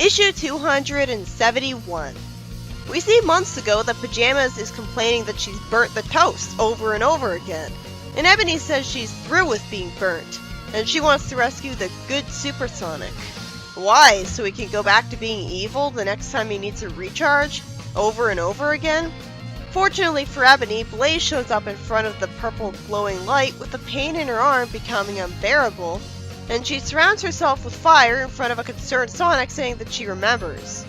Issue 271. We see months ago that Pajamas is complaining that she's burnt the toast over and over again, and Ebony says she's through with being burnt, and she wants to rescue the good Supersonic. Why? So he can go back to being evil the next time he needs a recharge? Over and over again? Fortunately for Ebony, Blaze shows up in front of the purple glowing light with the pain in her arm becoming unbearable, and she surrounds herself with fire in front of a concerned Sonic saying that she remembers.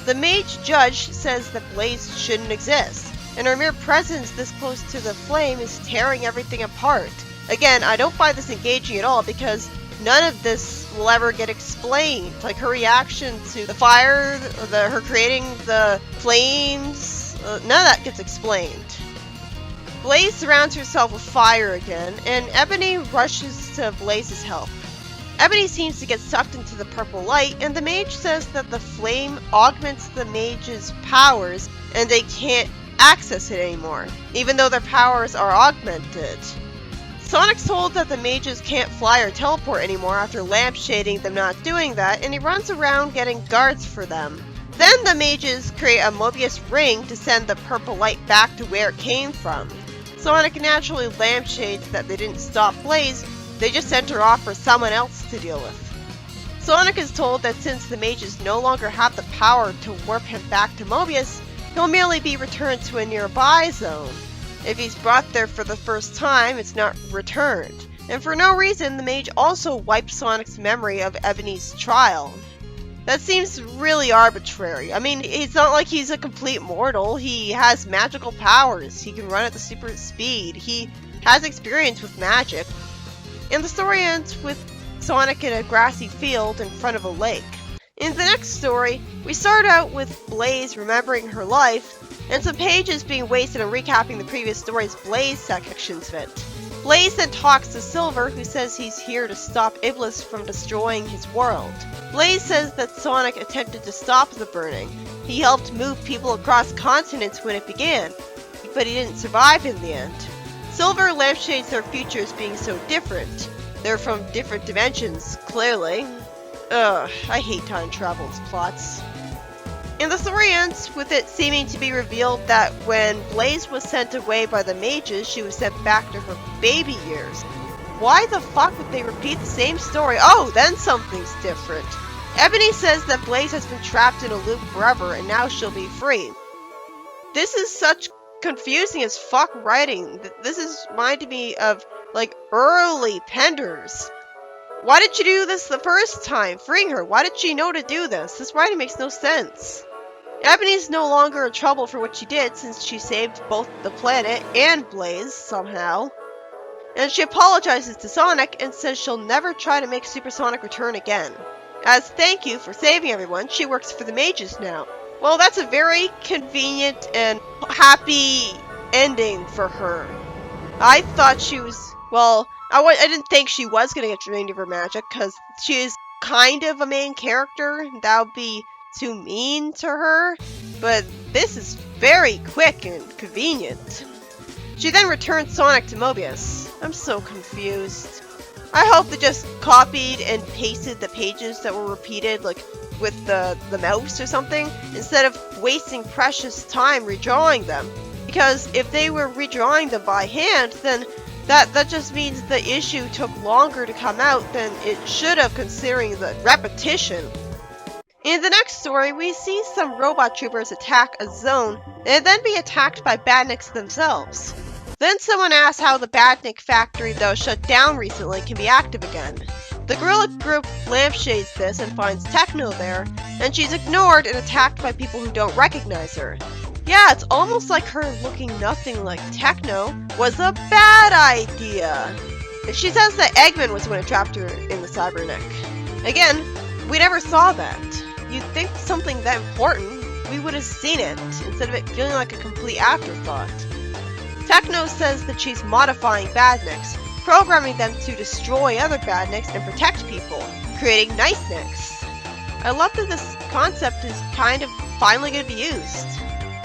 The mage judge says that Blaze shouldn't exist, and her mere presence this close to the flame is tearing everything apart. Again, I don't find this engaging at all because none of this will ever get explained. Like her reaction to the fire, or her creating the flames, none of that gets explained. Blaze surrounds herself with fire again, and Ebony rushes to Blaze's help. Ebony seems to get sucked into the purple light, and the mage says that the flame augments the mage's powers and they can't access it anymore, even though their powers are augmented. Sonic's told that the mages can't fly or teleport anymore after lampshading them not doing that, and he runs around getting guards for them. Then the mages create a Mobius ring to send the purple light back to where it came from. Sonic naturally lampshades that they didn't stop Blaze, they just sent her off for someone else to deal with. Sonic is told that since the mages no longer have the power to warp him back to Mobius, he'll merely be returned to a nearby zone. If he's brought there for the first time, it's not returned. And for no reason, the mage also wiped Sonic's memory of Ebony's trial. That seems really arbitrary. I mean, it's not like he's a complete mortal. He has magical powers. He can run at the super speed. He has experience with magic. And the story ends with Sonic in a grassy field in front of a lake. In the next story, we start out with Blaze remembering her life, and some pages being wasted on recapping the previous story's Blaze sections of it. Blaze then talks to Silver, who says he's here to stop Iblis from destroying his world. Blaze says that Sonic attempted to stop the burning. He helped move people across continents when it began, but he didn't survive in the end. Silver lampshades their futures being so different. They're from different dimensions, clearly. Ugh, I hate time travel's plots. And the story ends with it seeming to be revealed that when Blaze was sent away by the mages, she was sent back to her baby years. Why the fuck would they repeat the same story? Oh, then something's different. Ebony says that Blaze has been trapped in a loop forever and now she'll be free. This is such confusing as fuck writing. This is reminding me of, like, early Penders. Why did she do this the first time, freeing her? Why did she know to do this? This writing makes no sense. Ebony's no longer in trouble for what she did since she saved both the planet and Blaze, somehow. And she apologizes to Sonic and says she'll never try to make Supersonic return again. As thank you for saving everyone, she works for the mages now. Well, that's a very convenient and happy ending for her. I thought she was, well, I didn't think she was going to get drained of her magic, because she is kind of a main character. That would be too mean to her. But this is very quick and convenient. She then returns Sonic to Mobius. I'm so confused. I hope they just copied and pasted the pages that were repeated, like with the mouse or something, instead of wasting precious time redrawing them. Because if they were redrawing them by hand, then that just means the issue took longer to come out than it should have, considering the repetition. In the next story, we see some robot troopers attack a zone and then be attacked by badniks themselves. Then someone asks how the badnik factory that was shut down recently can be active again. The gorilla group lampshades this and finds Techno there, and she's ignored and attacked by people who don't recognize her. Yeah, it's almost like her looking nothing like Techno was a bad idea. She says that Eggman was the one who trapped her in the Cyberneck. Again, we never saw that. You'd think something that important, we would have seen it, instead of it feeling like a complete afterthought. Techno says that she's modifying badniks, programming them to destroy other badniks and protect people, creating nice nicks. I love that this concept is kind of finally going to be used.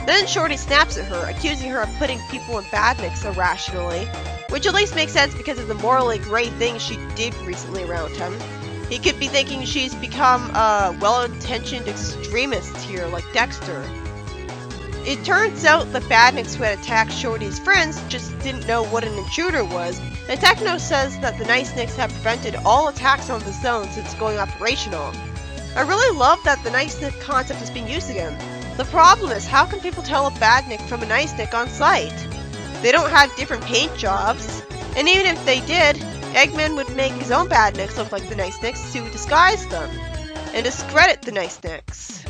Then Shorty snaps at her, accusing her of putting people in badniks irrationally, which at least makes sense because of the morally gray things she did recently around him. He could be thinking she's become a well-intentioned extremist here, like Dexter. It turns out the badniks who had attacked Shorty's friends just didn't know what an intruder was, and Techno says that the Nice Nicks have prevented all attacks on the zone since going operational. I really love that the Nice Nick concept is being used again. The problem is, how can people tell a badnik from a Nice Nick on sight? They don't have different paint jobs, and even if they did, Eggman would make his own badniks look like the Nice Nicks to disguise them, and discredit the Nice Nicks.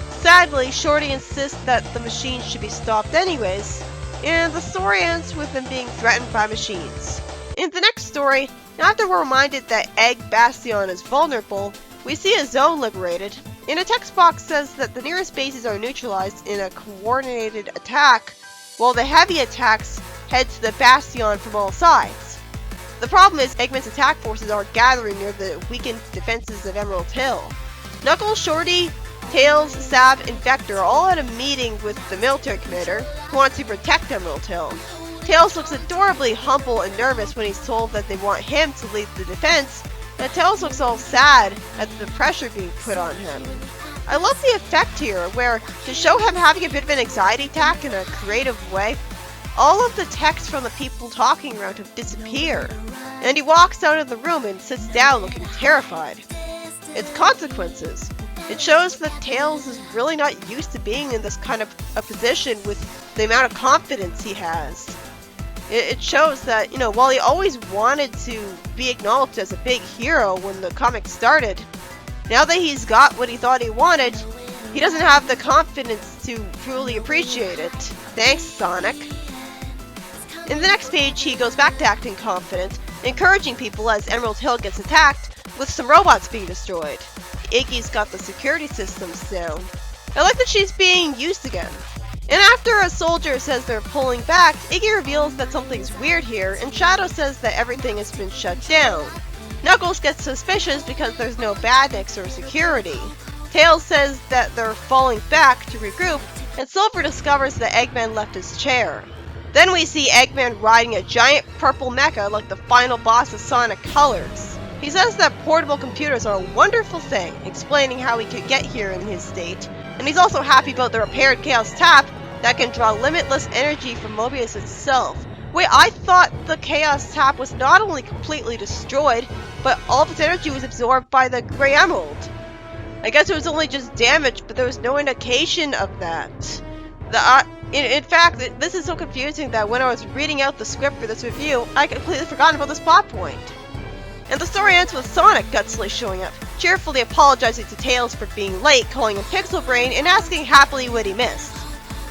Sadly, Shorty insists that the machines should be stopped anyways, and the story ends with them being threatened by machines. In the next story, after we're reminded that Egg Bastion is vulnerable, we see a zone liberated, and a text box says that the nearest bases are neutralized in a coordinated attack, while the heavy attacks head to the Bastion from all sides. The problem is Eggman's attack forces are gathering near the weakened defenses of Emerald Hill. Knuckles, Shorty, Tails, Sab, and Vector are all at a meeting with the military commander who wants to protect Emerald Hill. Tails looks adorably humble and nervous when he's told that they want him to lead the defense, and Tails looks all sad at the pressure being put on him. I love the effect here, where to show him having a bit of an anxiety attack in a creative way, all of the text from the people talking around him disappear, and he walks out of the room and sits down looking terrified. It's consequences. It shows that Tails is really not used to being in this kind of a position with the amount of confidence he has. It shows that, while he always wanted to be acknowledged as a big hero when the comic started, now that he's got what he thought he wanted, he doesn't have the confidence to truly appreciate it. Thanks, Sonic. In the next page, he goes back to acting confident, encouraging people as Emerald Hill gets attacked, with some robots being destroyed. Iggy's got the security systems down. I like that she's being used again. And after a soldier says they're pulling back, Iggy reveals that something's weird here, and Shadow says that everything has been shut down. Knuckles gets suspicious because there's no badniks or security. Tails says that they're falling back to regroup, and Silver discovers that Eggman left his chair. Then we see Eggman riding a giant purple mecha like the final boss of Sonic Colors. He says that portable computers are a wonderful thing, explaining how he could get here in his state, and he's also happy about the repaired Chaos Tap that can draw limitless energy from Mobius itself. Wait, I thought the Chaos Tap was not only completely destroyed, but all of its energy was absorbed by the Grey Emerald. I guess it was only just damaged, but there was no indication of that. In fact, this is so confusing that when I was reading out the script for this review, I completely forgot about this plot point. And the story ends with Sonic gutsily showing up, cheerfully apologizing to Tails for being late, calling him Pixel Brain, and asking happily what he missed.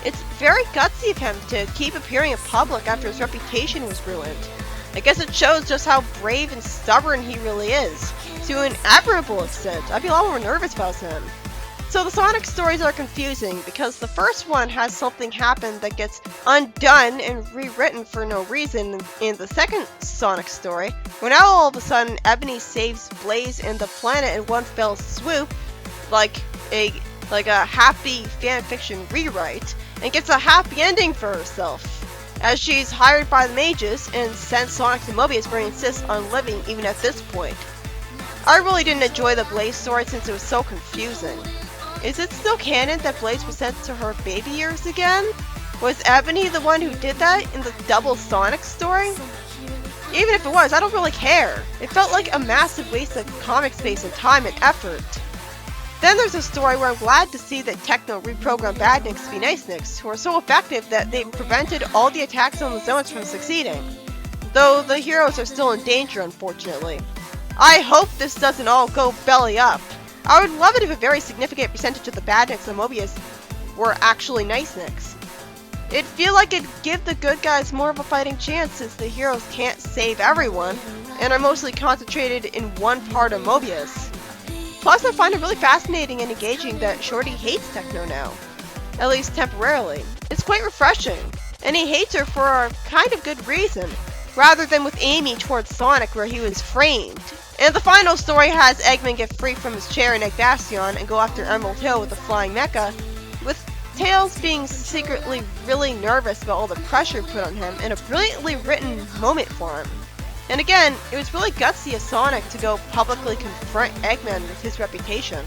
It's very gutsy of him to keep appearing in public after his reputation was ruined. I guess it shows just how brave and stubborn he really is, to an admirable extent. I'd be a lot more nervous about him. So the Sonic stories are confusing because the first one has something happen that gets undone and rewritten for no reason in the second Sonic story, where now all of a sudden Ebony saves Blaze and the planet in one fell swoop, like a happy fanfiction rewrite, and gets a happy ending for herself, as she's hired by the mages and sends Sonic to Mobius where he insists on living even at this point. I really didn't enjoy the Blaze story since it was so confusing. Is it still canon that Blaze was sent to her baby years again? Was Ebony the one who did that in the double Sonic story? Even if it was, I don't really care. It felt like a massive waste of comic space and time and effort. Then there's a story where I'm glad to see that Techno reprogrammed Badniks to be Nice Nicks, who are so effective that they prevented all the attacks on the zones from succeeding. Though the heroes are still in danger, unfortunately. I hope this doesn't all go belly up. I would love it if a very significant percentage of the Badniks and Mobius were actually Nice Nicks. It'd feel like it'd give the good guys more of a fighting chance since the heroes can't save everyone, and are mostly concentrated in one part of Mobius. Plus, I find it really fascinating and engaging that Shorty hates Techno now. At least temporarily. It's quite refreshing, and he hates her for a kind of good reason, rather than with aiming towards Sonic where he was framed. And the final story has Eggman get free from his chair in Egg Bastion and go after Emerald Hill with a flying mecha, with Tails being secretly really nervous about all the pressure put on him, and a brilliantly written moment for him. And again, it was really gutsy of Sonic to go publicly confront Eggman with his reputation.